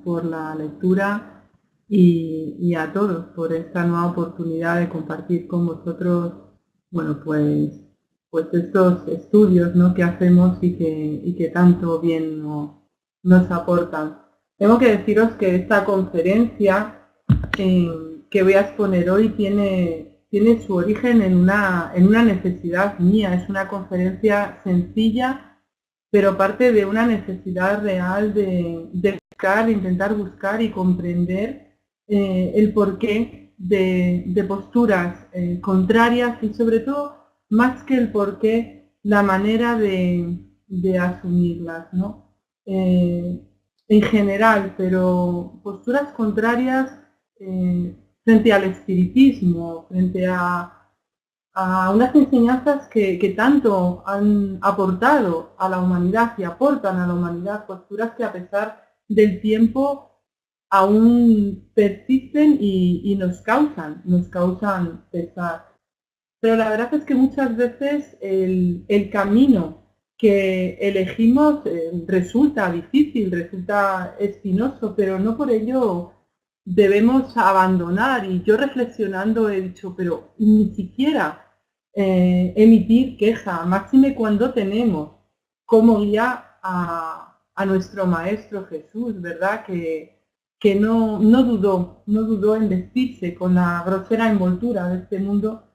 por la lectura y a todos por esta nueva oportunidad de compartir con vosotros, bueno, pues estos estudios, ¿no?, que hacemos y que tanto bien nos aportan. Tengo que deciros que esta conferencia que voy a exponer hoy tiene su origen en una necesidad mía. Es una conferencia sencilla, pero parte de una necesidad real de intentar buscar y comprender el porqué de posturas contrarias y, sobre todo, más que el porqué, la manera de asumirlas, ¿no? En general, pero posturas contrarias frente al espiritismo, frente a unas enseñanzas que tanto han aportado a la humanidad y aportan a la humanidad, posturas que a pesar del tiempo aún persisten y nos causan pesar. Pero la verdad es que muchas veces el camino que elegimos resulta difícil, resulta espinoso, pero no por ello debemos abandonar. Y yo, reflexionando, he dicho, pero ni siquiera emitir queja, máxime cuando tenemos como guía a nuestro Maestro Jesús, ¿verdad? Que no dudó en vestirse con la grosera envoltura de este mundo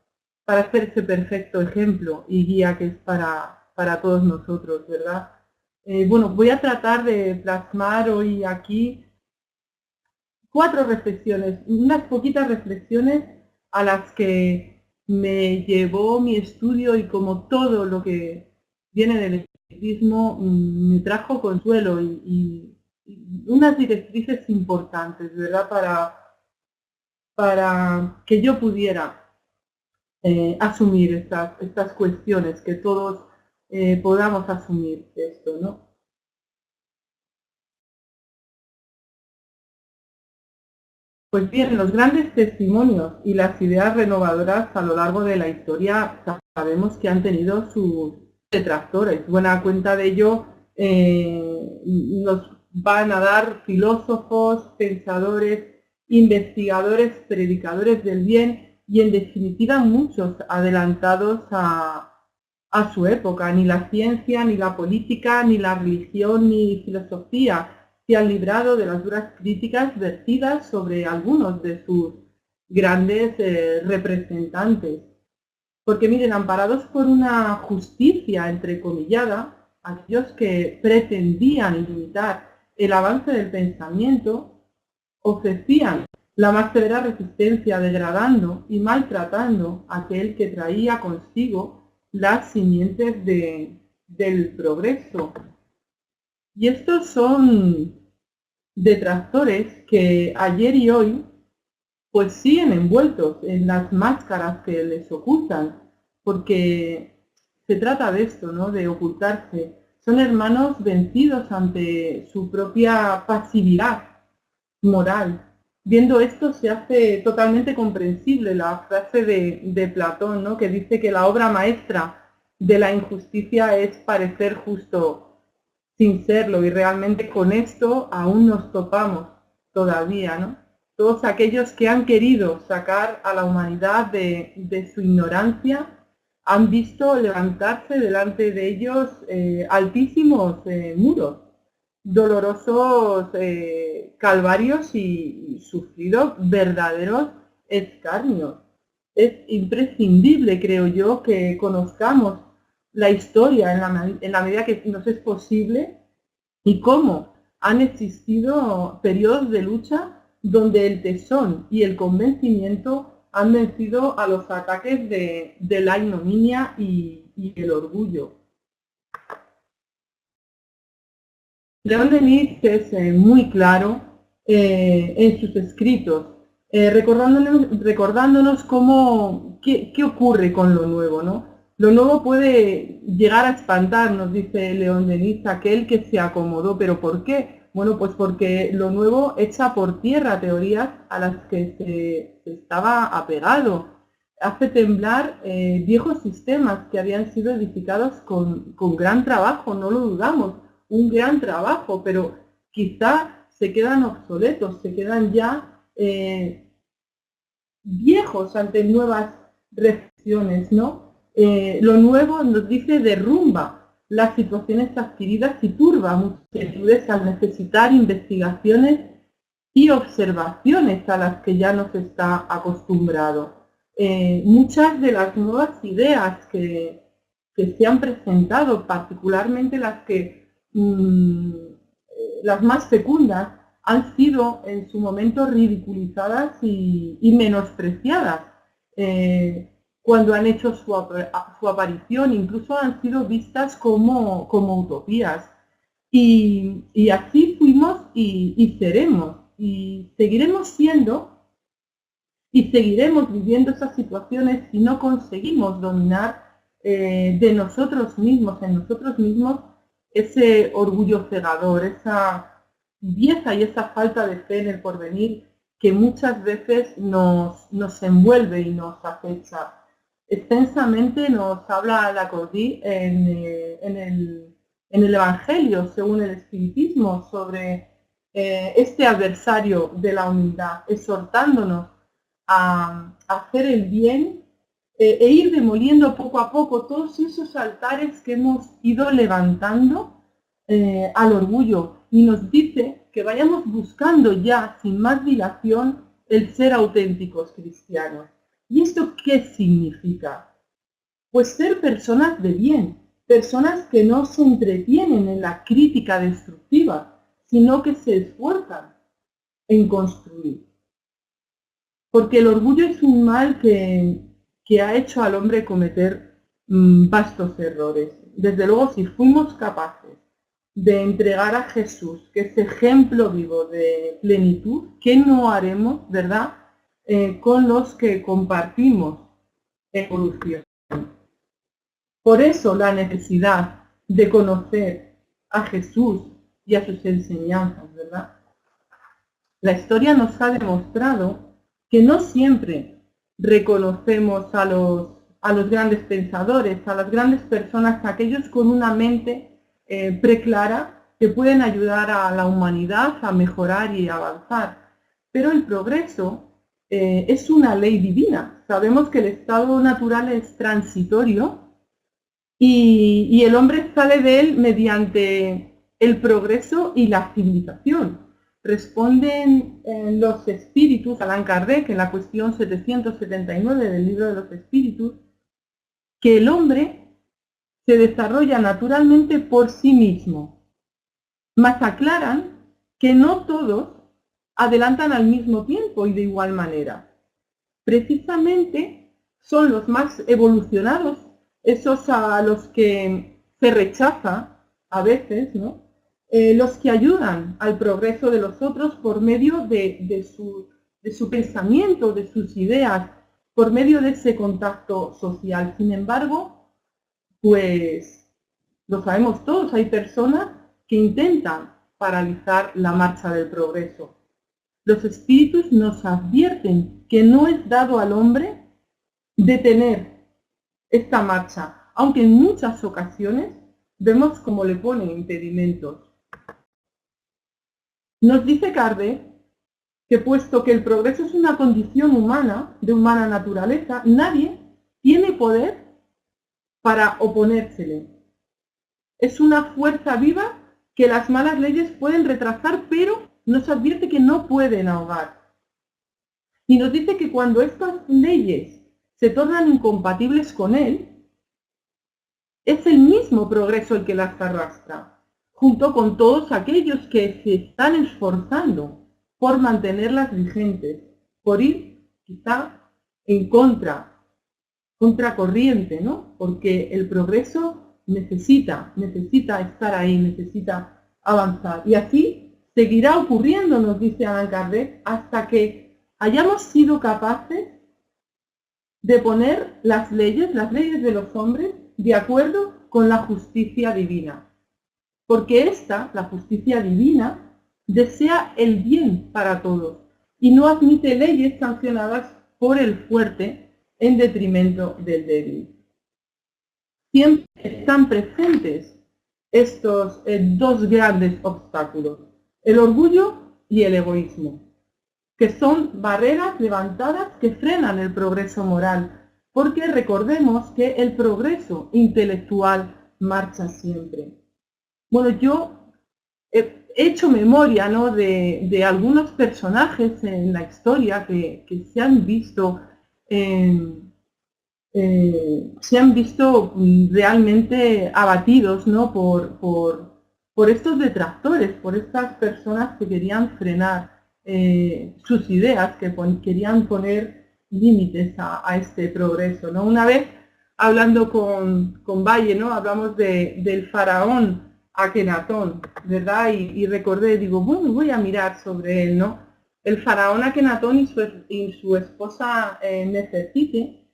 para hacer ese perfecto ejemplo y guía que es para todos nosotros, ¿verdad? Bueno, voy a tratar de plasmar hoy aquí 4 reflexiones, unas poquitas reflexiones a las que me llevó mi estudio, y como todo lo que viene del espiritismo me trajo consuelo y unas directrices importantes, ¿verdad? Para que yo pudiera asumir estas cuestiones, que todos podamos asumir esto, ¿no? Pues bien, los grandes testimonios y las ideas renovadoras a lo largo de la historia sabemos que han tenido sus detractores. Buena cuenta de ello nos van a dar filósofos, pensadores, investigadores, predicadores del bien y, en definitiva, muchos adelantados a su época. Ni la ciencia, ni la política, ni la religión, ni filosofía se han librado de las duras críticas vertidas sobre algunos de sus grandes representantes. Porque miren, amparados por una justicia entrecomillada, aquellos que pretendían limitar el avance del pensamiento ofrecían la más severa resistencia, degradando y maltratando a aquel que traía consigo las simientes del progreso. Y estos son detractores que ayer y hoy pues siguen envueltos en las máscaras que les ocultan, porque se trata de esto, ¿no?, de ocultarse. Son hermanos vencidos ante su propia pasividad moral. Viendo esto se hace totalmente comprensible la frase de Platón, ¿no?, que dice que la obra maestra de la injusticia es parecer justo sin serlo, y realmente con esto aún nos topamos todavía, ¿no? Todos aquellos que han querido sacar a la humanidad de su ignorancia han visto levantarse delante de ellos altísimos muros, dolorosos calvarios y sufrido verdaderos escarnios. Es imprescindible, creo yo, que conozcamos la historia en la medida que nos es posible, y cómo han existido periodos de lucha donde el tesón y el convencimiento han vencido a los ataques de la ignominia y el orgullo. León Denis es muy claro en sus escritos, recordándonos qué ocurre con lo nuevo, ¿no? Lo nuevo puede llegar a espantarnos, dice León Denis, aquel que se acomodó. ¿Pero por qué? Bueno, pues porque lo nuevo echa por tierra teorías a las que se estaba apegado. Hace temblar viejos sistemas que habían sido edificados con gran trabajo, no lo dudamos, un gran trabajo, pero quizá se quedan obsoletos, se quedan ya viejos ante nuevas reflexiones, ¿no? Lo nuevo, nos dice, derrumba las situaciones adquiridas y turba muchas inquietudes al necesitar investigaciones y observaciones a las que ya nos está acostumbrado. Muchas de las nuevas ideas que se han presentado, particularmente las más fecundas, han sido en su momento ridiculizadas y menospreciadas cuando han hecho su aparición, incluso han sido vistas como utopías. Y así fuimos y seremos, y seguiremos siendo, y seguiremos viviendo esas situaciones si no conseguimos dominar en nosotros mismos, ese orgullo cegador, esa tibieza y esa falta de fe en el porvenir que muchas veces nos envuelve y nos acecha. Extensamente nos habla Lacordaire en el Evangelio, según el Espiritismo, sobre este adversario de la humildad, exhortándonos a hacer el bien e ir demoliendo poco a poco todos esos altares que hemos ido levantando al orgullo, y nos dice que vayamos buscando ya sin más dilación el ser auténticos cristianos. ¿Y esto qué significa? Pues ser personas de bien, personas que no se entretienen en la crítica destructiva, sino que se esfuerzan en construir. Porque el orgullo es un mal que ha hecho al hombre cometer vastos errores. Desde luego, si fuimos capaces de entregar a Jesús, que es ejemplo vivo de plenitud, ¿qué no haremos, verdad?, con los que compartimos evolución. Por eso la necesidad de conocer a Jesús y a sus enseñanzas, ¿verdad? La historia nos ha demostrado que no siempre reconocemos a los grandes pensadores, a las grandes personas, a aquellos con una mente preclara que pueden ayudar a la humanidad a mejorar y avanzar. Pero el progreso es una ley divina. Sabemos que el estado natural es transitorio y el hombre sale de él mediante el progreso y la civilización. Responden los espíritus, Allan Kardec, en la cuestión 779 del libro de los espíritus, que el hombre se desarrolla naturalmente por sí mismo, mas aclaran que no todos adelantan al mismo tiempo y de igual manera. Precisamente son los más evolucionados, esos a los que se rechaza a veces, ¿no?, los que ayudan al progreso de los otros por medio de su pensamiento, de sus ideas, por medio de ese contacto social. Sin embargo, pues lo sabemos todos, hay personas que intentan paralizar la marcha del progreso. Los espíritus nos advierten que no es dado al hombre detener esta marcha, aunque en muchas ocasiones vemos cómo le ponen impedimentos. Nos dice Kardec que puesto que el progreso es una condición humana, de humana naturaleza, nadie tiene poder para oponérsele. Es una fuerza viva que las malas leyes pueden retrasar, pero nos advierte que no pueden ahogar. Y nos dice que cuando estas leyes se tornan incompatibles con él, es el mismo progreso el que las arrastra, junto con todos aquellos que se están esforzando por mantenerlas vigentes, por ir quizá en contracorriente, ¿no? Porque el progreso necesita estar ahí, necesita avanzar. Y así seguirá ocurriendo, nos dice Allan Kardec, hasta que hayamos sido capaces de poner las leyes de los hombres, de acuerdo con la justicia divina. Porque esta, la justicia divina, desea el bien para todos y no admite leyes sancionadas por el fuerte en detrimento del débil. Siempre están presentes estos dos grandes obstáculos. El orgullo y el egoísmo, que son barreras levantadas que frenan el progreso moral, porque recordemos que el progreso intelectual marcha siempre. Bueno, yo he hecho memoria, ¿no?, de algunos personajes en la historia que se han visto realmente abatidos, ¿no?, por estos detractores, por estas personas que querían frenar sus ideas, que querían poner límites a este progreso, ¿no? Una vez, hablando con Valle, ¿no?, hablamos del faraón Akenatón, ¿verdad? Y recordé, digo, bueno, voy a mirar sobre él, ¿no? El faraón Akenatón y su esposa Nefertiti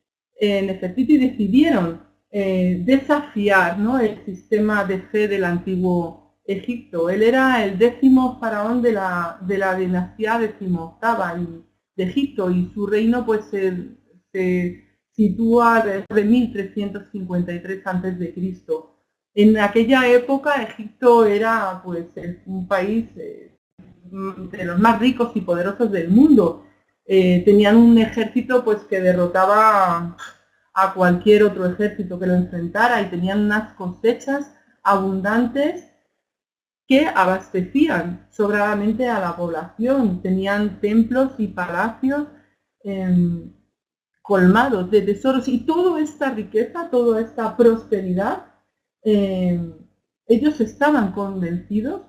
decidieron desafiar, ¿no?, el sistema de fe del antiguo Egipto. Él era el 10º faraón de la dinastía 18ª de Egipto, y su reino pues se sitúa desde 1353 a.C. En aquella época Egipto era pues un país de los más ricos y poderosos del mundo. Tenían un ejército pues que derrotaba a cualquier otro ejército que lo enfrentara, y tenían unas cosechas abundantes que abastecían sobradamente a la población. Tenían templos y palacios colmados de tesoros, y toda esta riqueza, toda esta prosperidad, ellos estaban convencidos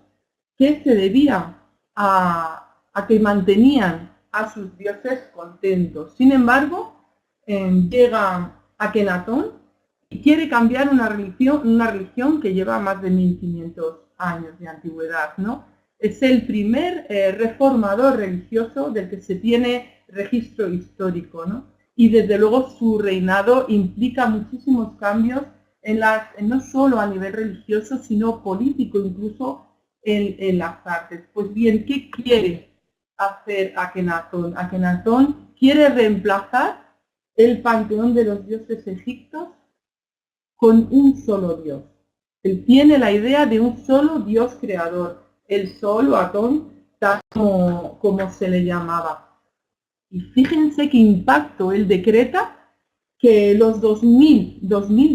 que se debía a que mantenían a sus dioses contentos. Sin embargo, llega Akenatón y quiere cambiar una religión que lleva más de 1500 años de antigüedad, ¿no? Es el primer reformador religioso del que se tiene registro histórico, ¿no? Y desde luego su reinado implica muchísimos cambios no solo a nivel religioso, sino político, incluso en las artes. Pues bien, ¿qué quiere hacer Akenatón? Akenatón quiere reemplazar el panteón de los dioses egipcios con un solo dios. Él tiene la idea de un solo dios creador, el sol o Atón, tal como se le llamaba. Y fíjense qué impacto. Él decreta que los 2000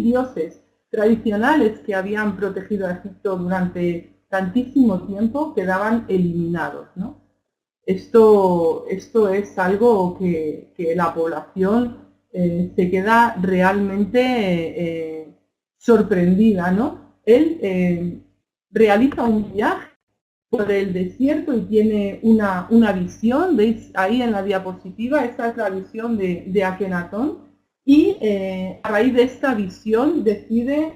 dioses tradicionales que habían protegido a Egipto durante tantísimo tiempo quedaban eliminados, ¿no? Esto es algo que la población se queda realmente sorprendida, ¿no? Él realiza un viaje por el desierto y tiene una visión. ¿Veis ahí en la diapositiva? Esta es la visión de Akenatón, y a raíz de esta visión decide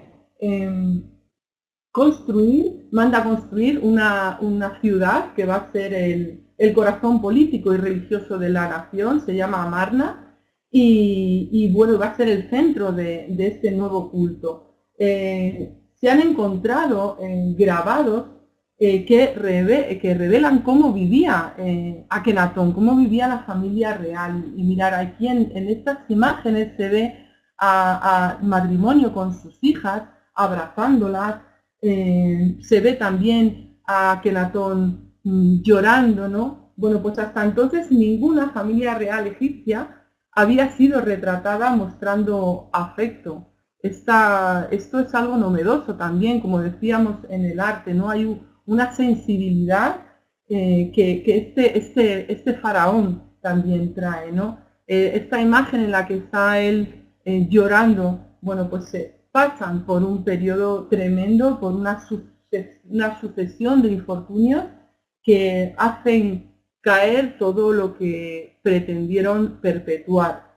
manda construir una ciudad que va a ser el corazón político y religioso de la nación. Se llama Amarna, y bueno, va a ser el centro de este nuevo culto. Se han encontrado grabados que revelan cómo vivía Akenatón, cómo vivía la familia real. Y mirar, aquí en estas imágenes se ve a matrimonio con sus hijas, abrazándolas. Se ve también a Akenatón llorando, ¿no? Bueno, pues hasta entonces ninguna familia real egipcia había sido retratada mostrando afecto. Esto es algo novedoso también, como decíamos, en el arte, ¿no? Hay una sensibilidad que este faraón también trae, ¿no? Esta imagen en la que está él llorando, bueno, pues se pasan por un periodo tremendo, por una sucesión de infortunios que hacen caer todo lo que pretendieron perpetuar.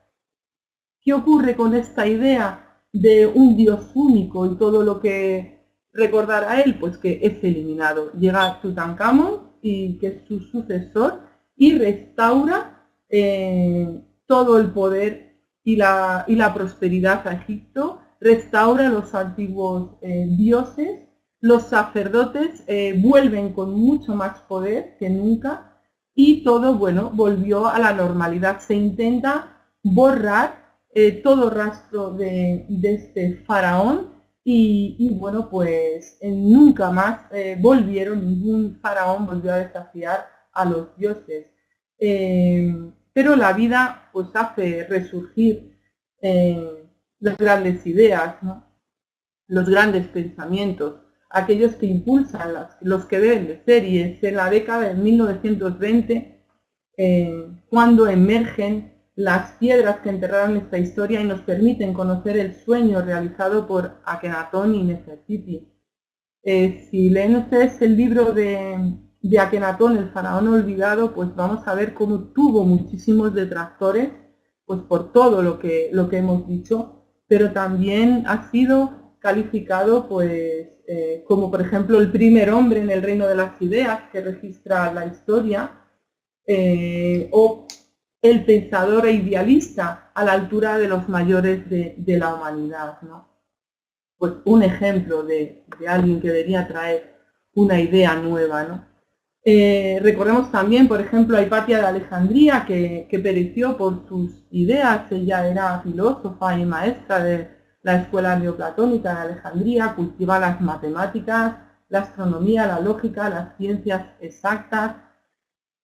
¿Qué ocurre con esta idea de un Dios único y todo lo que recordará a él? Pues que es eliminado. Llega Tutankamón, que es su sucesor, y restaura todo el poder y la prosperidad a Egipto, restaura los antiguos dioses. Los sacerdotes vuelven con mucho más poder que nunca, y todo, bueno, volvió a la normalidad. Se intenta borrar todo rastro de este faraón, y bueno, pues nunca más ningún faraón volvió a desafiar a los dioses. Pero la vida pues hace resurgir las grandes ideas, ¿no? Los grandes pensamientos, aquellos que impulsan, los que deben de ser, y es en la década de 1920 cuando emergen las piedras que enterraron esta historia y nos permiten conocer el sueño realizado por Akenatón y Nefertiti. Si leen ustedes el libro de Akenatón, el faraón olvidado, pues vamos a ver cómo tuvo muchísimos detractores, pues por todo lo que hemos dicho, pero también ha sido calificado pues como por ejemplo el primer hombre en el reino de las ideas que registra la historia, o el pensador e idealista a la altura de los mayores de la humanidad, ¿no? Pues un ejemplo de alguien que debería traer una idea nueva, ¿no? Recordemos también, por ejemplo, a Hipatia de Alejandría, que pereció por sus ideas. Ella era filósofa y maestra de la escuela neoplatónica de Alejandría, cultiva las matemáticas, la astronomía, la lógica, las ciencias exactas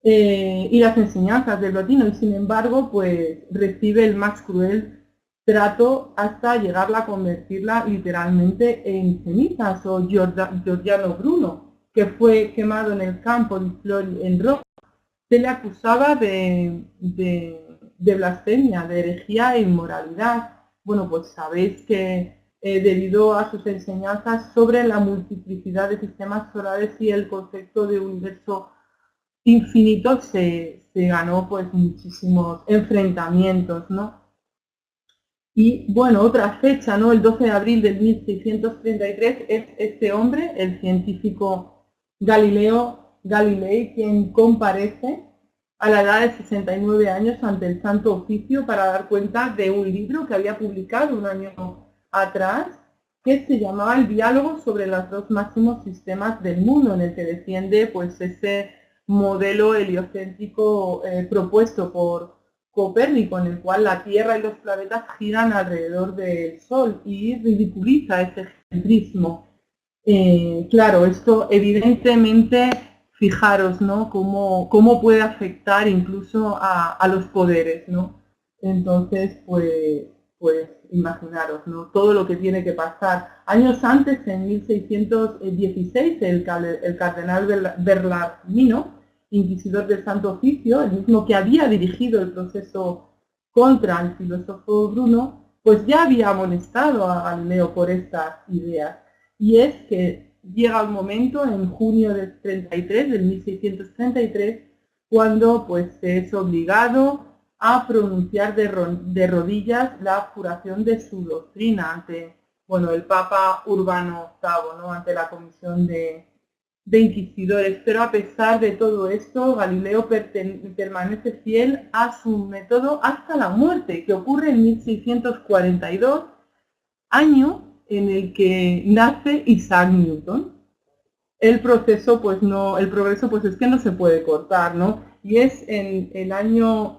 y las enseñanzas del latino, y sin embargo, pues recibe el más cruel trato hasta llegarla a convertirla literalmente en cenizas. O Giordano Bruno, que fue quemado en el campo di Flori en Roma, se le acusaba de blasfemia, de herejía e inmoralidad. Bueno, pues sabéis que debido a sus enseñanzas sobre la multiplicidad de sistemas solares y el concepto de universo infinito, se ganó pues muchísimos enfrentamientos, ¿no? Y bueno, otra fecha, ¿no? El 12 de abril de 1633 es este hombre, el científico Galileo Galilei, quien comparece a la edad de 69 años ante el Santo Oficio para dar cuenta de un libro que había publicado un año atrás, que se llamaba El diálogo sobre los dos máximos sistemas del mundo, en el que defiende pues ese modelo heliocéntrico propuesto por Copérnico, en el cual la Tierra y los planetas giran alrededor del Sol, y ridiculiza ese centrismo. Claro, esto evidentemente, fijaros, ¿no? Cómo puede afectar incluso a los poderes, ¿no? Entonces, pues imaginaros, ¿no? Todo lo que tiene que pasar. Años antes, en 1616, el cardenal Bellarmino, inquisidor del Santo Oficio, el mismo que había dirigido el proceso contra el filósofo Bruno, pues ya había amonestado a Galileo por estas ideas. Y es que llega un momento en junio del 33, del 1633, cuando pues es obligado a pronunciar de rodillas la abjuración de su doctrina ante, bueno, el Papa Urbano VIII, ¿no? Ante la comisión de inquisidores. Pero a pesar de todo esto, Galileo permanece fiel a su método hasta la muerte, que ocurre en 1642, año en el que nace Isaac Newton. El progreso pues es que no se puede cortar, ¿no? Y es en el año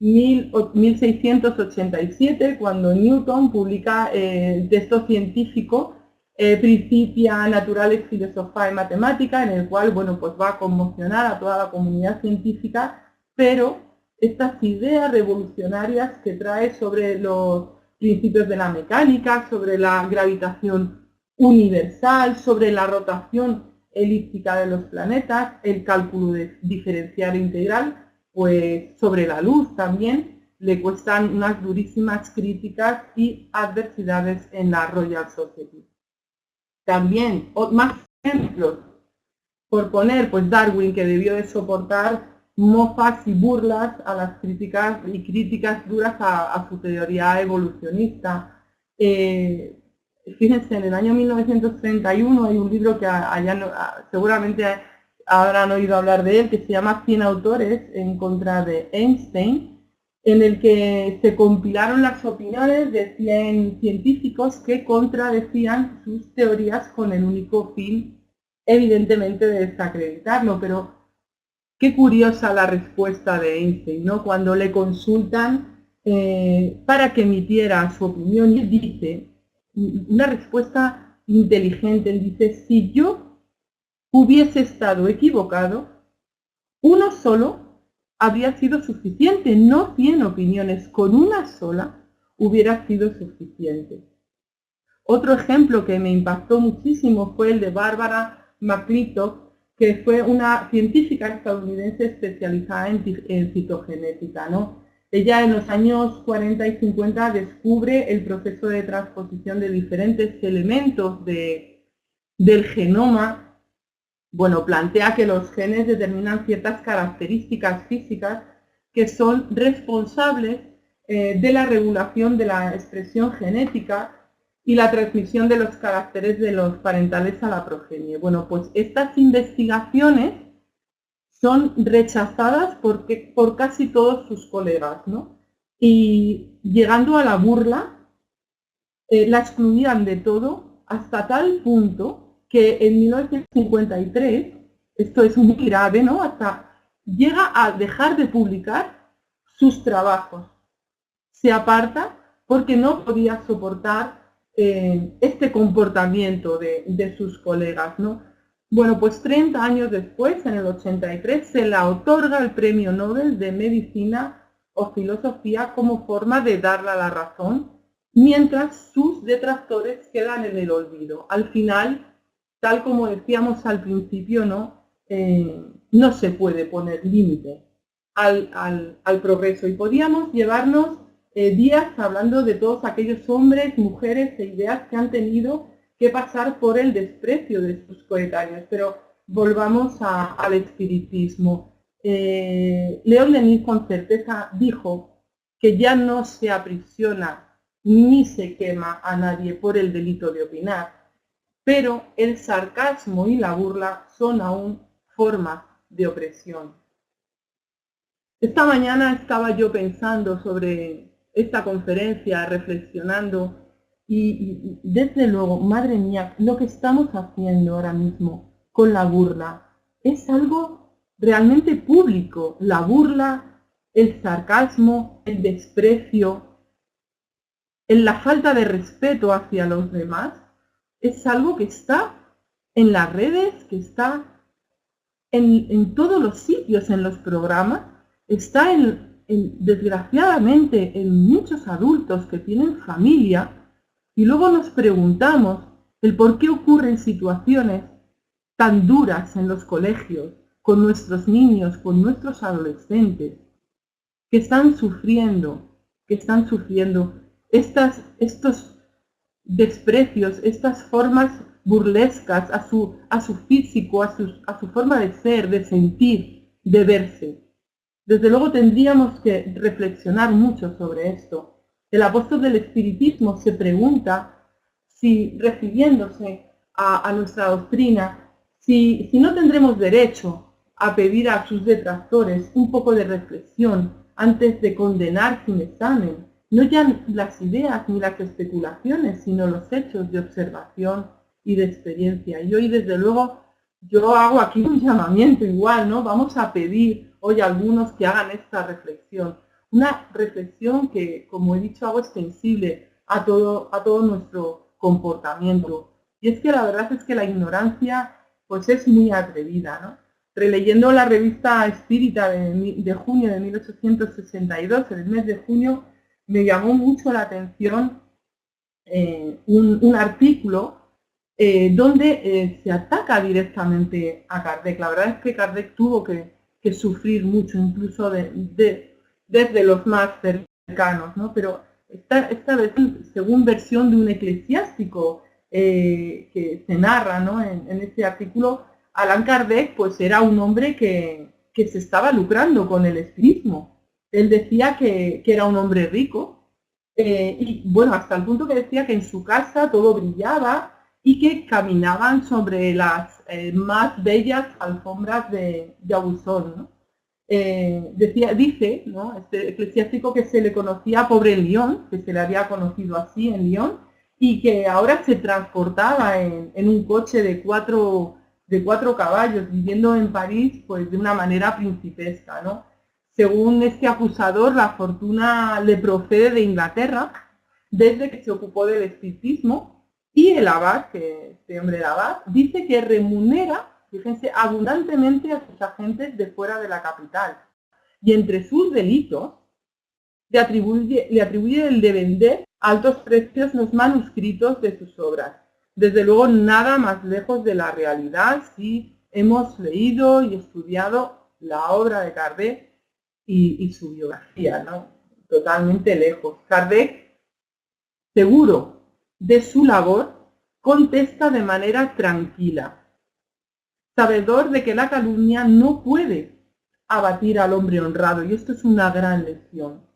1687 cuando Newton publica el texto científico Principia Naturalis Philosophiae Mathematica, en el cual, bueno, pues va a conmocionar a toda la comunidad científica, pero estas ideas revolucionarias que trae sobre los principios de la mecánica, sobre la gravitación universal, sobre la rotación elíptica de los planetas, el cálculo diferencial e integral, pues sobre la luz también, le cuestan unas durísimas críticas y adversidades en la Royal Society. También, más ejemplos, por poner, pues Darwin, que debió de soportar mofas y burlas a las críticas duras a su teoría evolucionista. Fíjense, en el año 1931 hay un libro que seguramente habrán oído hablar de él, que se llama 100 autores en contra de Einstein, en el que se compilaron las opiniones de 100 científicos que contradecían sus teorías con el único fin, evidentemente, de desacreditarlo. Pero qué curiosa la respuesta de Einstein, ¿no? Cuando le consultan para que emitiera su opinión, y él dice, una respuesta inteligente, él dice: si yo hubiese estado equivocado, Uno solo habría sido suficiente, no 100 opiniones, con una sola hubiera sido suficiente. Otro ejemplo que me impactó muchísimo fue el de Barbara McClintock, que fue una científica estadounidense especializada en citogenética, ¿no? Ella en los años 40 y 50 descubre el proceso de transposición de diferentes elementos del genoma. Bueno, plantea que los genes determinan ciertas características físicas que son responsables de la regulación de la expresión genética y la transmisión de los caracteres de los parentales a la progenie. Bueno, pues estas investigaciones son rechazadas por casi todos sus colegas, ¿no? Y llegando a la burla, la excluían de todo hasta tal punto que en 1953, esto es muy grave, ¿no? Hasta llega a dejar de publicar sus trabajos. Se aparta porque no podía soportar este comportamiento de sus colegas, ¿no? Bueno, pues 30 años después, en el 83, se le otorga el Premio Nobel de Medicina o Filosofía como forma de darle la razón, mientras sus detractores quedan en el olvido. Al final, tal como decíamos al principio, no se puede poner límite al progreso. Y podíamos llevarnos días hablando de todos aquellos hombres, mujeres e ideas que han tenido que pasar por el desprecio de sus coetáneos. Pero volvamos al espiritismo. León Denis con certeza dijo que ya no se aprisiona ni se quema a nadie por el delito de opinar, pero el sarcasmo y la burla son aún formas de opresión. Esta mañana estaba yo pensando sobre esta conferencia, reflexionando, y desde luego, madre mía, lo que estamos haciendo ahora mismo con la burla es algo realmente público. La burla, el sarcasmo, el desprecio, la falta de respeto hacia los demás, es algo que está en las redes, que está en todos los sitios, en los programas, está desgraciadamente en muchos adultos que tienen familia, y luego nos preguntamos el por qué ocurren situaciones tan duras en los colegios, con nuestros niños, con nuestros adolescentes, que están sufriendo estos desprecios, estas formas burlescas a su físico, a su forma de ser, de sentir, de verse. Desde luego tendríamos que reflexionar mucho sobre esto. El apóstol del espiritismo se pregunta si, refiriéndose a nuestra doctrina, si no tendremos derecho a pedir a sus detractores un poco de reflexión antes de condenar sin examen, no ya las ideas ni las especulaciones, sino los hechos de observación y de experiencia. Y hoy, desde luego, yo hago aquí un llamamiento igual, ¿no? Vamos a pedir hoy a algunos que hagan esta reflexión. Una reflexión que, como he dicho, hago extensible a todo nuestro comportamiento. Y es que la verdad es que la ignorancia pues es muy atrevida, ¿no? Releyendo la revista Espírita de junio de 1862, en el mes de junio, me llamó mucho la atención un artículo donde se ataca directamente a Kardec. La verdad es que Kardec tuvo que sufrir mucho, incluso desde los más cercanos, ¿no? Pero esta vez, según versión de un eclesiástico que se narra, ¿no? en este artículo, Allan Kardec pues era un hombre que se estaba lucrando con el espiritismo. Él decía que era un hombre rico, y bueno, hasta el punto que decía que en su casa todo brillaba y que caminaban sobre las más bellas alfombras de Aubusson, ¿no? Dice, ¿no? Este eclesiástico, que se le conocía pobre en Lyon, que se le había conocido así en Lyon, y que ahora se transportaba en un coche de cuatro caballos, viviendo en París pues de una manera principesca, ¿no? Según este acusador, la fortuna le procede de Inglaterra, desde que se ocupó del espiritismo, y el abad, que este hombre el abad, dice que remunera fíjense, abundantemente a sus agentes de fuera de la capital. Y entre sus delitos le atribuye el de vender a altos precios los manuscritos de sus obras. Desde luego, nada más lejos de la realidad si hemos leído y estudiado la obra de Kardec y su biografía, ¿no? Totalmente lejos. Kardec, seguro de su labor, contesta de manera tranquila, sabedor de que la calumnia no puede abatir al hombre honrado, y esto es una gran lección.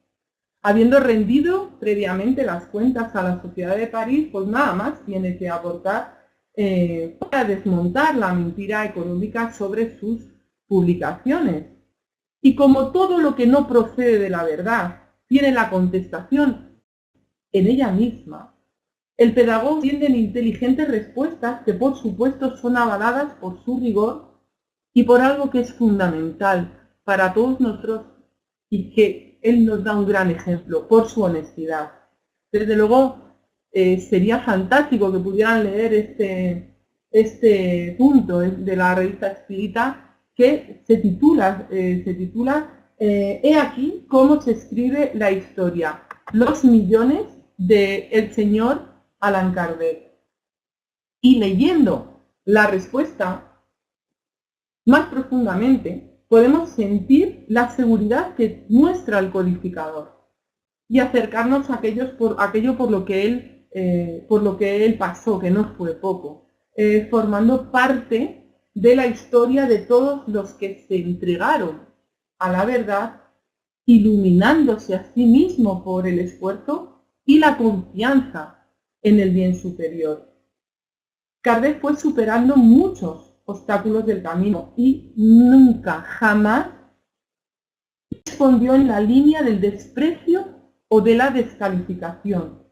Habiendo rendido previamente las cuentas a la Sociedad de París, pues nada más tiene que aportar para desmontar la mentira económica sobre sus publicaciones. Y como todo lo que no procede de la verdad tiene la contestación en ella misma, el pedagogo tiende en inteligentes respuestas que por supuesto son avaladas por su rigor y por algo que es fundamental para todos nosotros y que él nos da un gran ejemplo, por su honestidad. Desde luego, sería fantástico que pudieran leer este punto de la revista Espírita que se titula He aquí cómo se escribe la historia, los millones del señor Allan Kardec. Y leyendo la respuesta más profundamente, podemos sentir la seguridad que muestra el codificador y acercarnos a aquello por lo que él pasó, que no fue poco, formando parte de la historia de todos los que se entregaron a la verdad, iluminándose a sí mismo por el esfuerzo y la confianza en el bien superior. Kardec fue superando muchos obstáculos del camino y nunca, jamás respondió en la línea del desprecio o de la descalificación,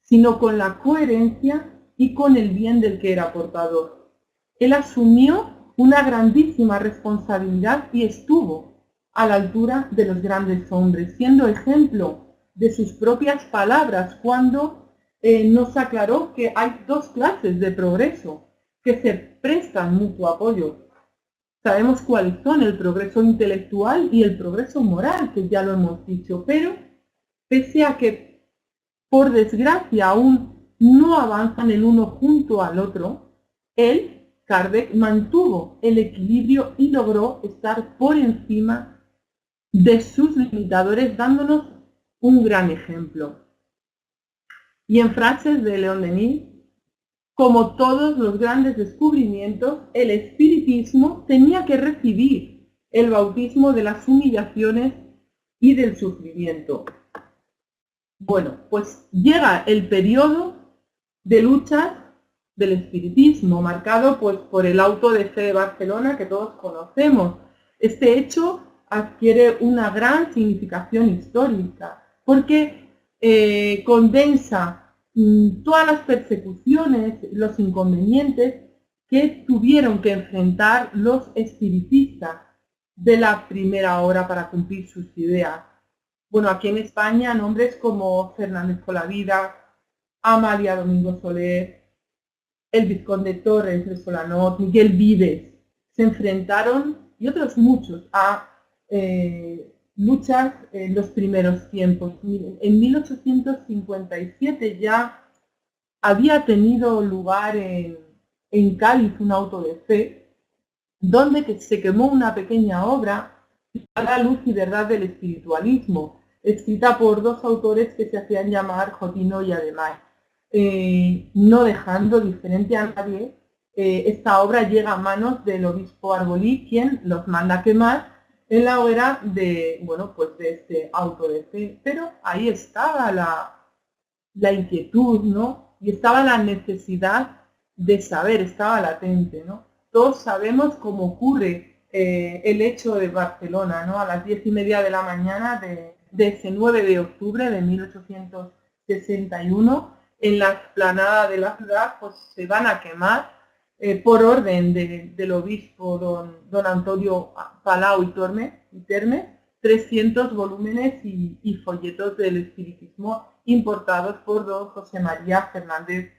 sino con la coherencia y con el bien del que era portador. Él asumió una grandísima responsabilidad y estuvo a la altura de los grandes hombres, siendo ejemplo de sus propias palabras cuando nos aclaró que hay dos clases de progreso que se prestan mutuo apoyo. Sabemos cuáles son: el progreso intelectual y el progreso moral, que ya lo hemos dicho, pero pese a que, por desgracia, aún no avanzan el uno junto al otro, él, Kardec, mantuvo el equilibrio y logró estar por encima de sus limitadores, dándonos un gran ejemplo. Y en frases de León Denis, como todos los grandes descubrimientos, el espiritismo tenía que recibir el bautismo de las humillaciones y del sufrimiento. Bueno, pues llega el periodo de luchas del espiritismo, marcado pues por el auto de fe de Barcelona que todos conocemos. Este hecho adquiere una gran significación histórica, porque condensa todas las persecuciones, los inconvenientes que tuvieron que enfrentar los espiritistas de la primera hora para cumplir sus ideas. Bueno, aquí en España nombres como Fernández Colavida, Amalia Domingo Soler, el vizconde Torres de Solanot, Miguel Vives, se enfrentaron, y otros muchos, a luchas en los primeros tiempos. En 1857 ya había tenido lugar en Cádiz un auto de fe, donde se quemó una pequeña obra, La luz y verdad del espiritualismo, escrita por dos autores que se hacían llamar Jotino y Además. No dejando diferente a nadie, esta obra llega a manos del obispo Arbolí, quien los manda a quemar en la hoguera de este auto de fe. Pero ahí estaba la inquietud, ¿no? Y estaba la necesidad de saber, estaba latente, ¿no? Todos sabemos cómo ocurre el hecho de Barcelona, ¿no? A las 10:30 de la mañana de ese 9 de octubre de 1861, en la explanada de la ciudad, pues se van a quemar por orden del obispo don Antonio Palau y Terme, 300 volúmenes y folletos del espiritismo importados por don José María Fernández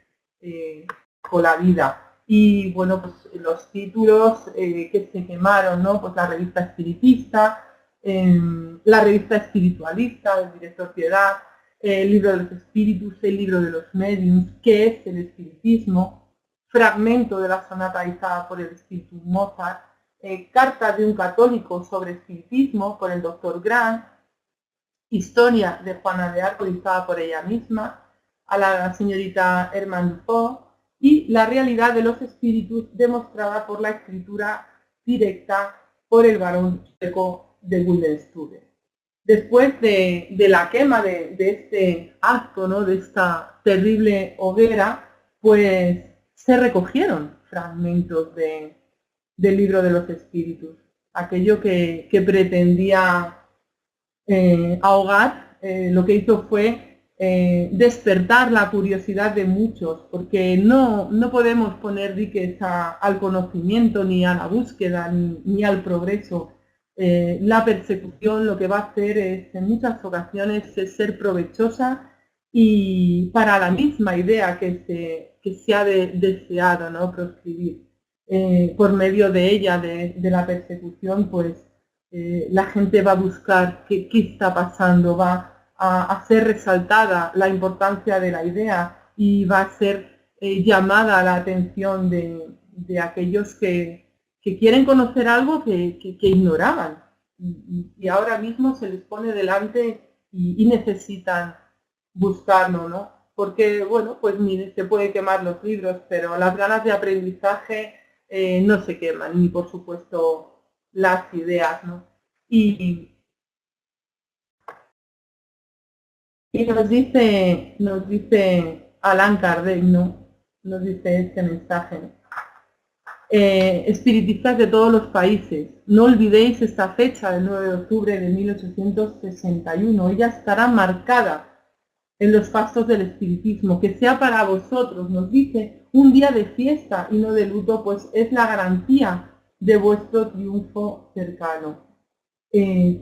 Colavida. y bueno, pues los títulos que se quemaron, ¿no? Pues la revista espiritista, la revista espiritualista del director Piedad, el libro de los espíritus, el libro de los mediums, qué es el espiritismo, fragmento de la sonata dictada por el espíritu Mozart, cartas de un católico sobre espiritismo por el doctor Grant, historia de Juana de Arco dictada por ella misma, a la señorita Hermann Dufour, y la realidad de los espíritus demostrada por la escritura directa por el barón sueco de Wildenstube. Después de la quema de este acto, ¿no? De esta terrible hoguera, pues se recogieron fragmentos del libro de los espíritus. Aquello que pretendía ahogar, lo que hizo fue despertar la curiosidad de muchos, porque no podemos poner diques al conocimiento, ni a la búsqueda, ni al progreso. La persecución lo que va a hacer es, en muchas ocasiones, es ser provechosa y para la misma idea que se ha deseado, ¿no? Proscribir. Por medio de ella, de la persecución, pues la gente va a buscar qué está pasando, va a hacer resaltada la importancia de la idea y va a ser llamada la atención de aquellos que quieren conocer algo que ignoraban y ahora mismo se les pone delante y necesitan buscarlo, ¿no? Porque, bueno, pues mire, se puede quemar los libros, pero las ganas de aprendizaje no se queman, ni por supuesto las ideas, ¿no? Y nos dice Allan Kardec, ¿no? Nos dice este mensaje, ¿no? Espiritistas de todos los países, no olvidéis esta fecha del 9 de octubre de 1861, ella estará marcada en los fastos del espiritismo, que sea para vosotros, nos dice, un día de fiesta y no de luto, pues es la garantía de vuestro triunfo cercano.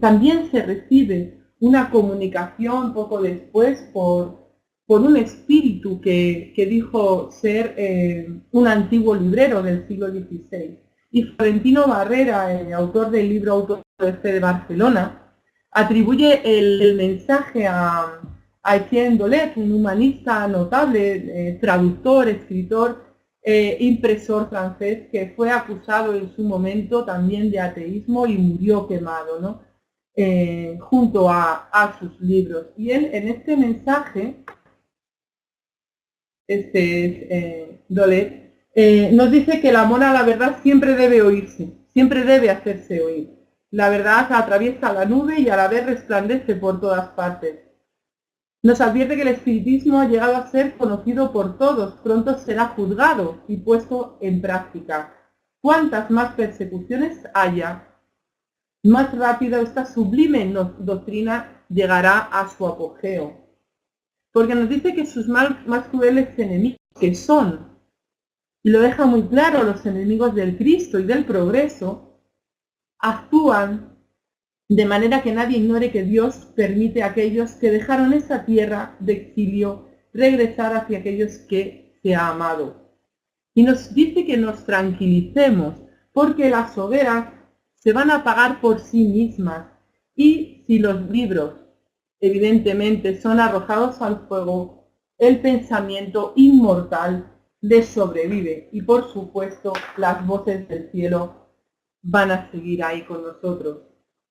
También se recibe una comunicación poco después por un espíritu que dijo ser un antiguo librero del siglo XVI. Y Florentino Barrera, autor del libro Autor de Fe de Barcelona, atribuye el mensaje a Etienne Dolet, un humanista notable, traductor, escritor, impresor francés, que fue acusado en su momento también de ateísmo y murió quemado, ¿no? Junto a sus libros. Y él en este mensaje, Dolet, nos dice que el amor a la verdad siempre debe oírse, siempre debe hacerse oír. La verdad atraviesa la nube y a la vez resplandece por todas partes. Nos advierte que el espiritismo ha llegado a ser conocido por todos, pronto será juzgado y puesto en práctica. Cuantas más persecuciones haya, más rápido esta sublime doctrina llegará a su apogeo. Porque nos dice que sus más crueles enemigos, que son, y lo deja muy claro, los enemigos del Cristo y del progreso, actúan de manera que nadie ignore que Dios permite a aquellos que dejaron esa tierra de exilio regresar hacia aquellos que se ha amado. Y nos dice que nos tranquilicemos, porque las hogueras se van a apagar por sí mismas. Y si los libros, evidentemente, son arrojados al fuego, el pensamiento inmortal les sobrevive. Y por supuesto, las voces del cielo van a seguir ahí con nosotros.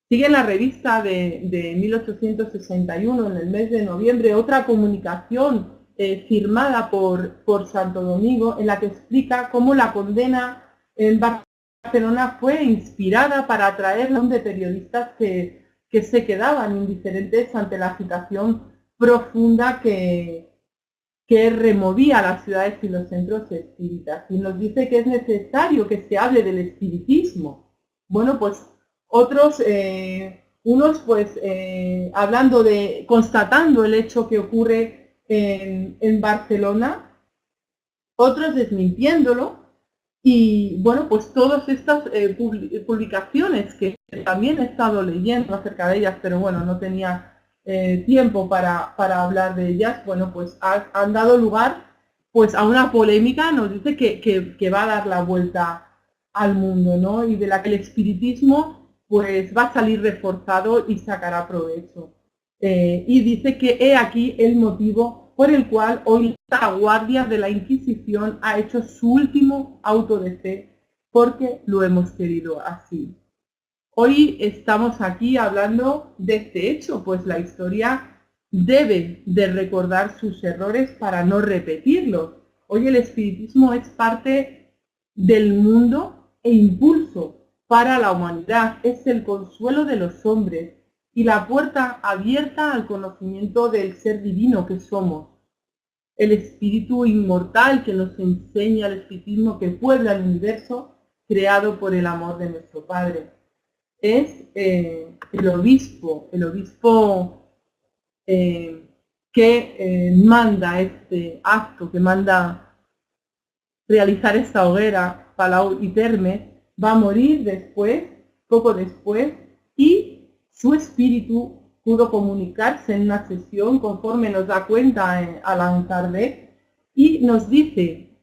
Sigue en la revista de 1861, en el mes de noviembre, otra comunicación firmada por Santo Domingo, en la que explica cómo la condena en Barcelona fue inspirada para atraer a de periodistas que se quedaban indiferentes ante la agitación profunda que removía las ciudades y los centros espíritas. Y nos dice que es necesario que se hable del espiritismo. Bueno, pues otros, unos pues hablando constatando el hecho que ocurre en Barcelona, otros desmintiéndolo, y bueno, pues todas estas publicaciones que también he estado leyendo acerca de ellas, pero bueno, no tenía tiempo para hablar de ellas, bueno, pues han dado lugar pues a una polémica nos dice que va a dar la vuelta al mundo, ¿no? Y de la que el espiritismo pues va a salir reforzado y sacará provecho. Y dice que he aquí el motivo por el cual hoy la guardia de la Inquisición ha hecho su último auto de fe, porque lo hemos querido así. Hoy estamos aquí hablando de este hecho, pues la historia debe de recordar sus errores para no repetirlos. Hoy el espiritismo es parte del mundo e impulso para la humanidad, es el consuelo de los hombres y la puerta abierta al conocimiento del ser divino que somos. El espíritu inmortal que nos enseña el espiritismo que puebla el universo creado por el amor de nuestro Padre. Es el obispo que manda este acto, que manda realizar esta hoguera, Palau y Termes, va a morir después, poco después, y su espíritu pudo comunicarse en una sesión, conforme nos da cuenta Allan Kardec, y nos dice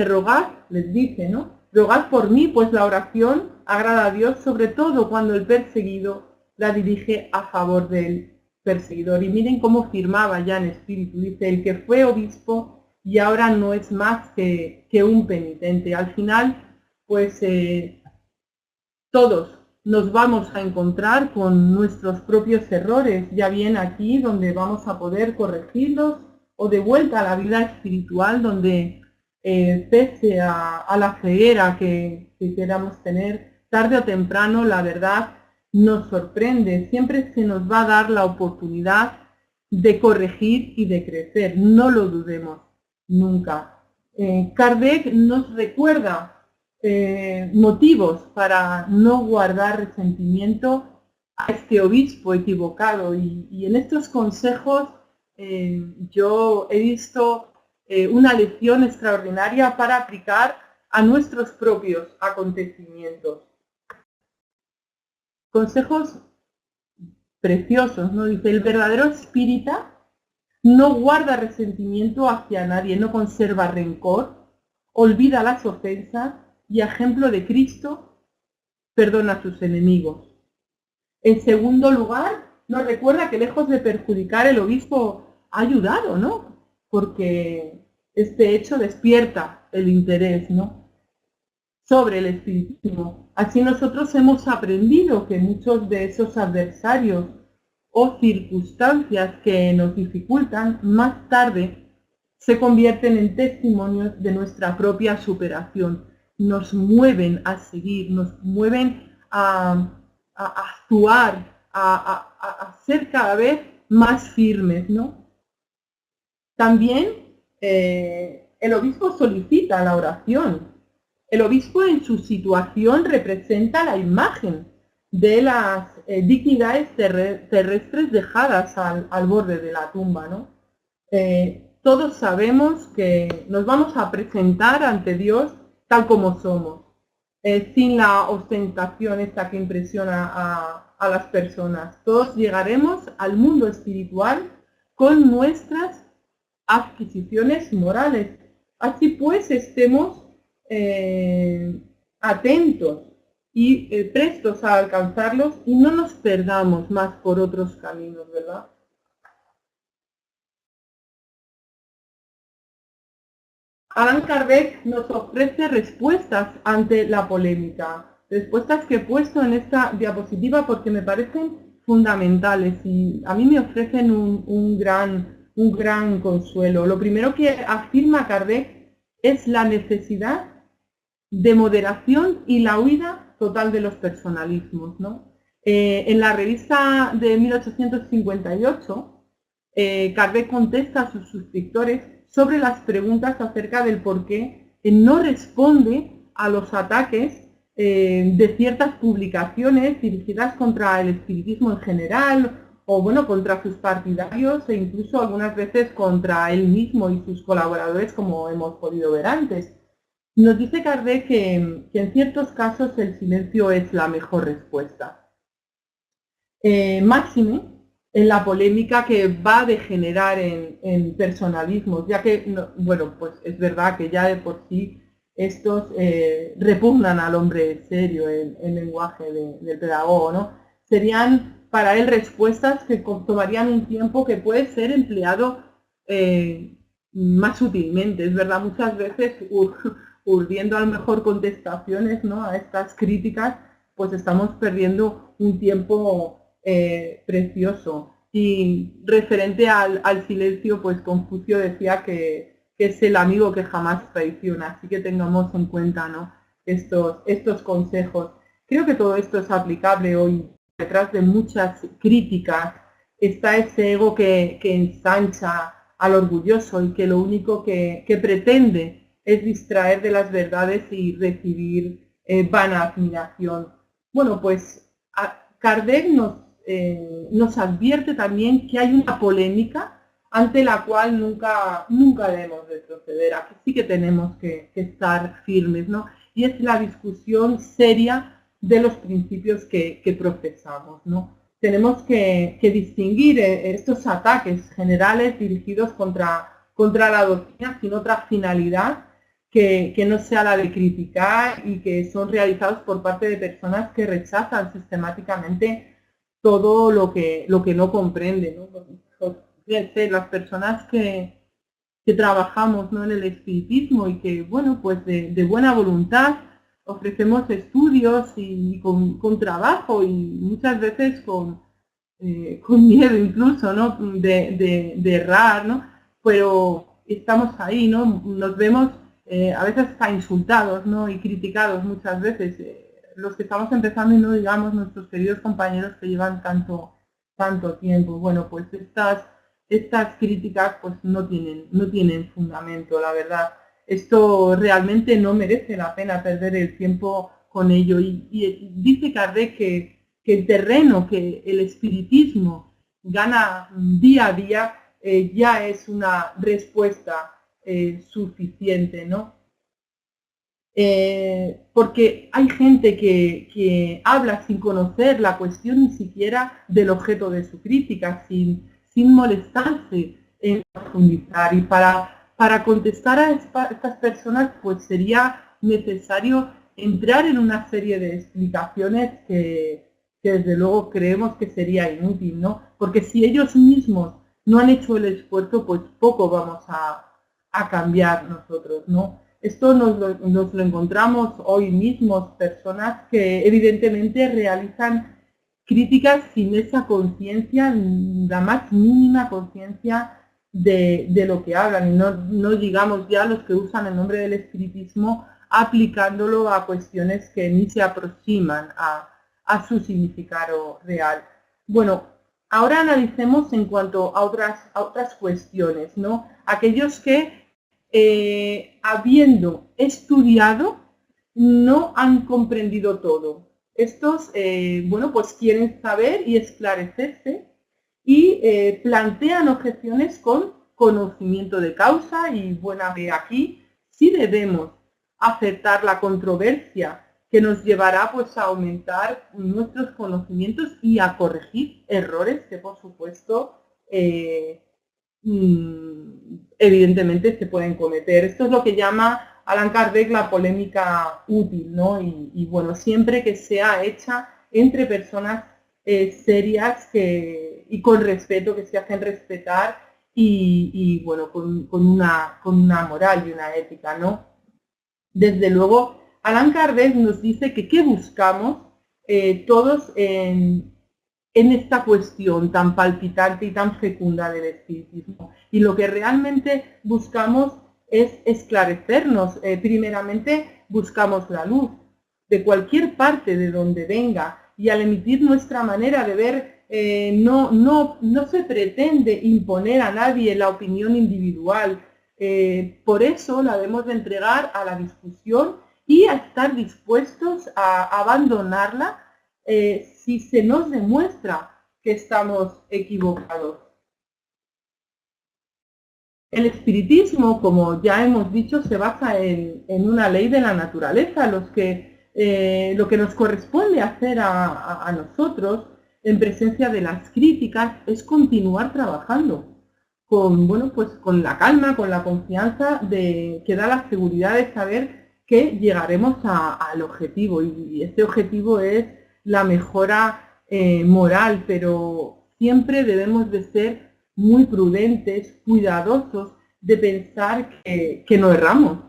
rogad, les dice, ¿no? Rogad por mí, pues la oración agrada a Dios, sobre todo cuando el perseguido la dirige a favor del perseguidor. Y miren cómo firmaba ya en espíritu, dice, el que fue obispo y ahora no es más que un penitente. Al final, pues todos nos vamos a encontrar con nuestros propios errores, ya bien aquí donde vamos a poder corregirlos, o de vuelta a la vida espiritual donde pese a la ceguera que queramos tener, tarde o temprano la verdad nos sorprende. Siempre se nos va a dar la oportunidad de corregir y de crecer, no lo dudemos nunca. Kardec nos recuerda motivos para no guardar resentimiento a este obispo equivocado, y en estos consejos yo he visto una lección extraordinaria para aplicar a nuestros propios acontecimientos. Consejos preciosos, ¿no? Dice, el verdadero espírita no guarda resentimiento hacia nadie, no conserva rencor, olvida las ofensas y, a ejemplo de Cristo, perdona a sus enemigos. En segundo lugar, nos recuerda que lejos de perjudicar, el obispo ha ayudado, ¿no? Porque este hecho despierta el interés, ¿no?, sobre el espiritismo. Así nosotros hemos aprendido que muchos de esos adversarios o circunstancias que nos dificultan, más tarde se convierten en testimonios de nuestra propia superación. Nos mueven a seguir, nos mueven a actuar, a ser cada vez más firmes, ¿no? También el obispo solicita la oración. El obispo en su situación representa la imagen de las dignidades terrestres dejadas al borde de la tumba, ¿no? Todos sabemos que nos vamos a presentar ante Dios tal como somos, sin la ostentación esta que impresiona a las personas. Todos llegaremos al mundo espiritual con nuestras adquisiciones morales. Así pues, estemos atentos y prestos a alcanzarlos y no nos perdamos más por otros caminos, ¿verdad? Allan Kardec nos ofrece respuestas ante la polémica, respuestas que he puesto en esta diapositiva porque me parecen fundamentales y a mí me ofrecen un gran consuelo. Lo primero que afirma Kardec es la necesidad de moderación y la huida total de los personalismos, ¿no? En la revista de 1858, Kardec contesta a sus suscriptores sobre las preguntas acerca del por qué no responde a los ataques de ciertas publicaciones dirigidas contra el espiritismo en general, o bueno, contra sus partidarios e incluso algunas veces contra él mismo y sus colaboradores, como hemos podido ver antes. Nos dice Kardec que en ciertos casos el silencio es la mejor respuesta. Máxime en la polémica que va a degenerar en personalismos, ya que, bueno, pues es verdad que ya de por sí estos repugnan al hombre serio, el lenguaje del pedagogo, ¿no? Serían para él respuestas que tomarían un tiempo que puede ser empleado más útilmente. Es verdad, muchas veces urdiendo a lo mejor contestaciones, ¿no?, a estas críticas, pues estamos perdiendo un tiempo precioso. Y referente al silencio, pues Confucio decía que es el amigo que jamás traiciona, así que tengamos en cuenta, ¿no?, estos consejos. Creo que todo esto es aplicable hoy. Detrás de muchas críticas está ese ego que ensancha al orgulloso y que lo único que pretende es distraer de las verdades y recibir vana admiración. Bueno, pues Kardec nos advierte también que hay una polémica ante la cual nunca debemos retroceder. Aquí sí que tenemos que estar firmes, ¿no? Y es la discusión seria de los principios que profesamos, ¿no? Tenemos que distinguir estos ataques generales dirigidos contra la doctrina sin otra finalidad que no sea la de criticar y que son realizados por parte de personas que rechazan sistemáticamente todo lo que no comprenden, ¿no? Las personas que trabajamos, ¿no?, en el espiritismo y que, bueno, pues de buena voluntad ofrecemos estudios y con trabajo y muchas veces con miedo incluso, ¿no?, de errar, ¿no? Pero estamos ahí, ¿no? Nos vemos a veces hasta insultados, ¿no?, y criticados muchas veces. Los que estamos empezando y no digamos nuestros queridos compañeros que llevan tanto tiempo. Bueno, pues estas críticas pues no tienen fundamento, la verdad. Esto realmente no merece la pena perder el tiempo con ello. Y dice Kardec que el terreno que el espiritismo gana día a día ya es una respuesta suficiente, ¿no? Porque hay gente que habla sin conocer la cuestión ni siquiera del objeto de su crítica, sin molestarse en profundizar. Y para contestar a estas personas, pues sería necesario entrar en una serie de explicaciones que desde luego creemos que sería inútil, ¿no? Porque si ellos mismos no han hecho el esfuerzo, pues poco vamos a cambiar nosotros, ¿no? Esto nos lo encontramos hoy mismo, personas que evidentemente realizan críticas sin esa conciencia, la más mínima conciencia de lo que hablan, y no digamos ya los que usan el nombre del espiritismo aplicándolo a cuestiones que ni se aproximan a su significado real. Bueno, ahora analicemos en cuanto a otras cuestiones, ¿no? Aquellos que habiendo estudiado, no han comprendido todo. Estos, bueno, pues quieren saber y esclarecerse y plantean objeciones con conocimiento de causa y buena fe. Aquí sí debemos aceptar la controversia que nos llevará pues a aumentar nuestros conocimientos y a corregir errores que por supuesto evidentemente se pueden cometer. Esto es lo que llama Allan Kardec la polémica útil, ¿no? Y bueno, siempre que sea hecha entre personas serias y con respeto, que se hacen respetar y bueno, con una moral y una ética, ¿no? Desde luego, Allan Kardec nos dice que qué buscamos todos en esta cuestión tan palpitante y tan fecunda del espiritismo. Y lo que realmente buscamos es esclarecernos. Primeramente buscamos la luz de cualquier parte de donde venga, y al emitir nuestra manera de ver no se pretende imponer a nadie la opinión individual. Por eso la debemos de entregar a la discusión y a estar dispuestos a abandonarla si se nos demuestra que estamos equivocados. El espiritismo, como ya hemos dicho, se basa en una ley de la naturaleza. Lo que nos corresponde hacer a nosotros en presencia de las críticas es continuar trabajando con, bueno, pues con la calma, con la confianza que da la seguridad de saber que llegaremos al objetivo, y este objetivo es la mejora moral, pero siempre debemos de ser muy prudentes, cuidadosos de pensar que no erramos,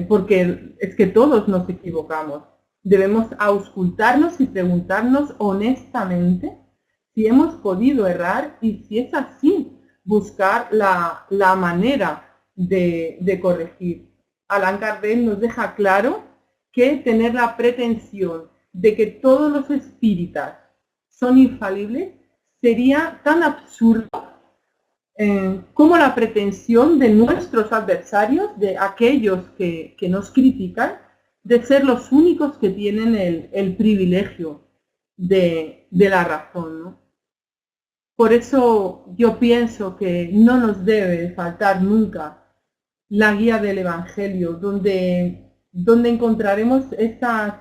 porque es que todos nos equivocamos. Debemos auscultarnos y preguntarnos honestamente si hemos podido errar, y si es así, buscar la manera de corregir. Allan Kardec nos deja claro que tener la pretensión de que todos los espíritas son infalibles sería tan absurdo como la pretensión de nuestros adversarios, de aquellos que nos critican, de ser los únicos que tienen el privilegio de la razón, ¿no? Por eso yo pienso que no nos debe faltar nunca la guía del Evangelio, donde encontraremos estas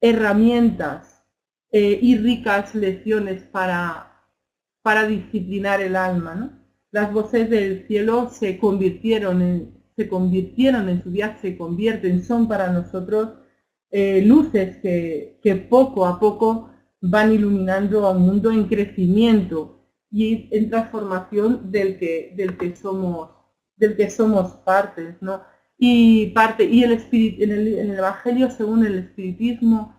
herramientas y ricas lecciones para disciplinar el alma, ¿no? Las voces del cielo se convirtieron en su día, se convierten, son para nosotros luces que poco a poco van iluminando a un mundo en crecimiento y en transformación del que somos partes, ¿no? Y el espíritu, en el Evangelio, según el espiritismo,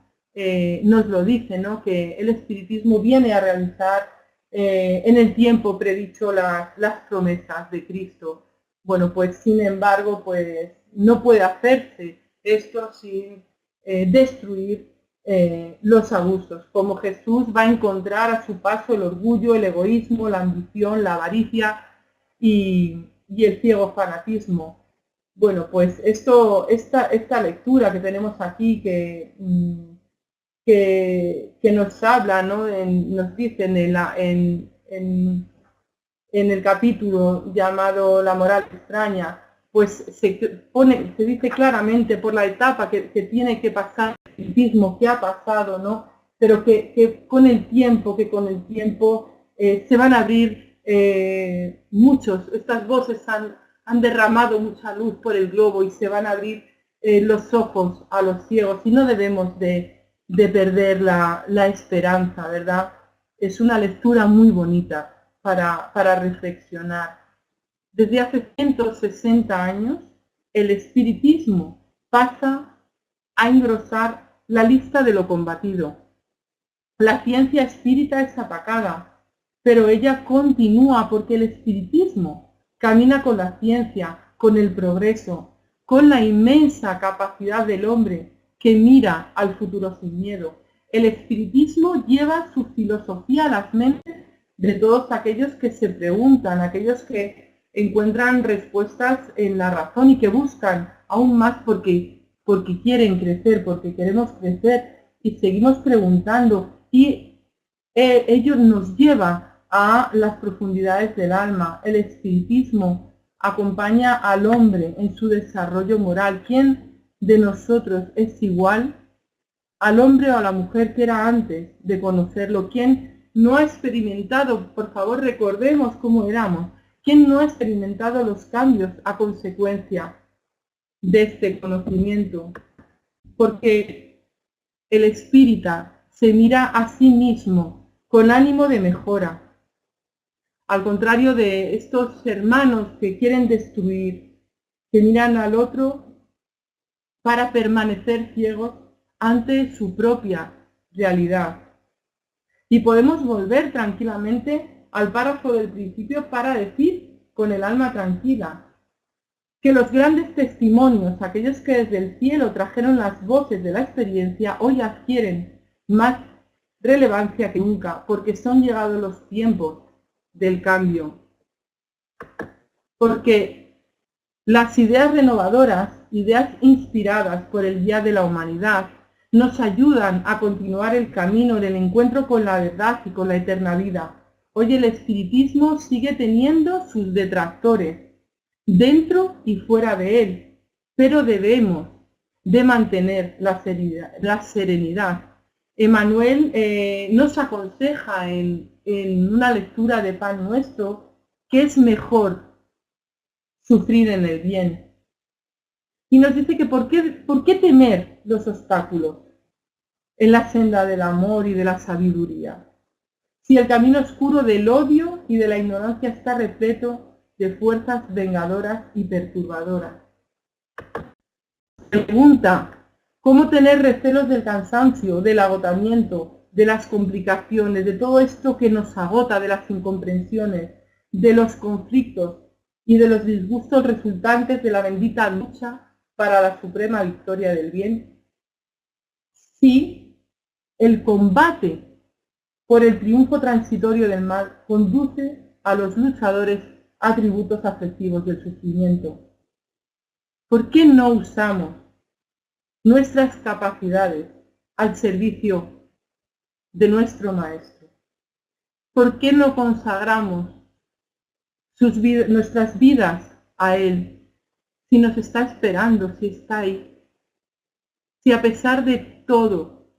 nos lo dice, ¿no? Que el espiritismo viene a realizar en el tiempo predicho las promesas de Cristo. Bueno, pues sin embargo, pues no puede hacerse esto sin destruir los abusos. Como Jesús va a encontrar a su paso el orgullo, el egoísmo, la ambición, la avaricia y el ciego fanatismo. Bueno, pues esta lectura que tenemos aquí, que nos habla, ¿no? Nos dice en el capítulo llamado La moral extraña, pues se dice claramente por la etapa que tiene que pasar el espiritismo, que ha pasado, ¿no? Pero que con el tiempo se van a abrir estas voces han derramado mucha luz por el globo y se van a abrir los ojos a los ciegos, y no debemos de perder la esperanza, ¿verdad? Es una lectura muy bonita para reflexionar. Desde hace 160 años, el espiritismo pasa a engrosar la lista de lo combatido. La ciencia espírita es atacada, pero ella continúa porque el espiritismo camina con la ciencia, con el progreso, con la inmensa capacidad del hombre que mira al futuro sin miedo. El espiritismo lleva su filosofía a las mentes de todos aquellos que se preguntan, aquellos que encuentran respuestas en la razón y que buscan aún más porque quieren crecer, porque queremos crecer y seguimos preguntando, y ello nos lleva a las profundidades del alma. El espiritismo acompaña al hombre en su desarrollo moral. ¿Quién de nosotros es igual al hombre o a la mujer que era antes de conocerlo? ¿Quién no ha experimentado, por favor recordemos cómo éramos, quién no ha experimentado los cambios a consecuencia de este conocimiento? Porque el espírita se mira a sí mismo con ánimo de mejora, al contrario de estos hermanos que quieren destruir, que miran al otro para permanecer ciegos ante su propia realidad. Y podemos volver tranquilamente al párrafo del principio para decir con el alma tranquila que los grandes testimonios, aquellos que desde el cielo trajeron las voces de la experiencia, hoy adquieren más relevancia que nunca, porque son llegados los tiempos del cambio. Porque las ideas renovadoras, ideas inspiradas por el guía de la humanidad, nos ayudan a continuar el camino del encuentro con la verdad y con la eterna vida. Hoy el espiritismo sigue teniendo sus detractores, dentro y fuera de él, pero debemos de mantener la serenidad. Emmanuel nos aconseja en una lectura de Pan Nuestro que es mejor sufrir en el bien. Y nos dice que ¿por qué temer los obstáculos en la senda del amor y de la sabiduría? Si el camino oscuro del odio y de la ignorancia está repleto de fuerzas vengadoras y perturbadoras. Pregunta, ¿cómo tener recelos del cansancio, del agotamiento, de las complicaciones, de todo esto que nos agota, de las incomprensiones, de los conflictos y de los disgustos resultantes de la bendita lucha para la suprema victoria del bien? Si el combate por el triunfo transitorio del mal conduce a los luchadores a tributos afectivos del sufrimiento. ¿Por qué no usamos nuestras capacidades al servicio de nuestro Maestro? ¿Por qué no consagramos nuestras vidas a Él si nos está esperando, si está ahí? Si a pesar de todo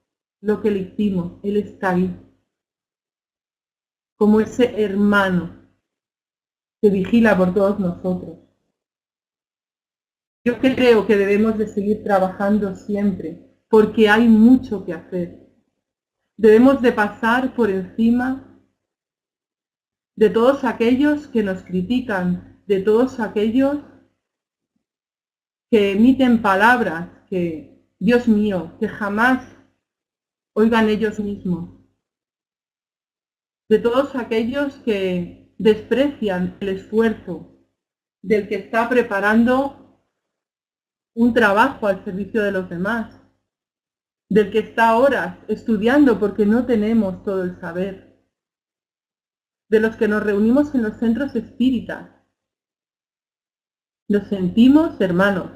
lo que le hicimos, Él está ahí, como ese hermano que vigila por todos nosotros. Yo creo que debemos de seguir trabajando siempre, porque hay mucho que hacer. Debemos de pasar por encima de todos aquellos que nos critican, de todos aquellos que emiten palabras que, Dios mío, que jamás oigan ellos mismos. De todos aquellos que desprecian el esfuerzo del que está preparando un trabajo al servicio de los demás, del que está horas estudiando porque no tenemos todo el saber, de los que nos reunimos en los centros espíritas. Nos sentimos hermanos.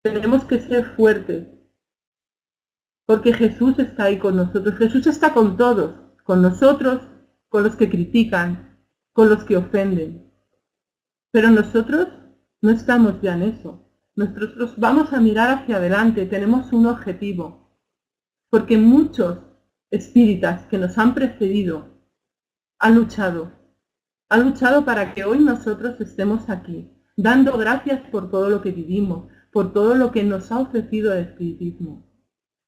Tenemos que ser fuertes, porque Jesús está ahí con nosotros. Jesús está con todos, con nosotros, con los que critican, con los que ofenden. Pero nosotros no estamos ya en eso. Nosotros vamos a mirar hacia adelante, tenemos un objetivo, porque muchos espíritas que nos han precedido han luchado para que hoy nosotros estemos aquí, dando gracias por todo lo que vivimos, por todo lo que nos ha ofrecido el espiritismo.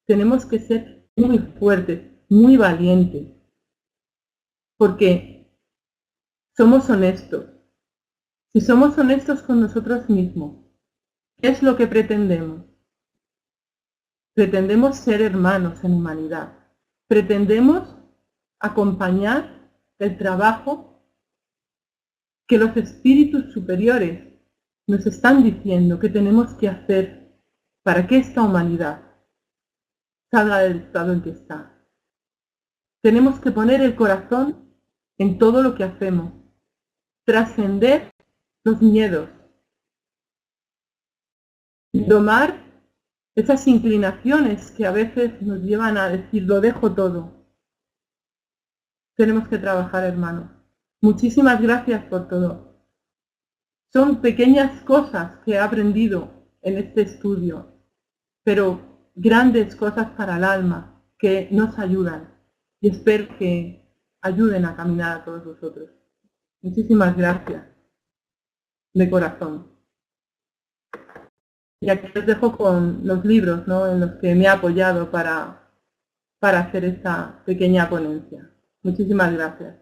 Tenemos que ser muy fuertes, muy valientes, porque somos honestos. Si somos honestos con nosotros mismos, ¿qué es lo que pretendemos? Pretendemos ser hermanos en humanidad. Pretendemos acompañar el trabajo que los espíritus superiores nos están diciendo que tenemos que hacer para que esta humanidad salga del estado en que está. Tenemos que poner el corazón en todo lo que hacemos, trascender los miedos, domar esas inclinaciones que a veces nos llevan a decir lo dejo todo. Tenemos que trabajar, hermanos. Muchísimas gracias por todo. Son pequeñas cosas que he aprendido en este estudio, pero grandes cosas para el alma que nos ayudan y espero que ayuden a caminar a todos vosotros. Muchísimas gracias, de corazón. Y aquí os dejo con los libros, ¿no?, en los que me he apoyado para hacer esta pequeña ponencia. Muchísimas gracias.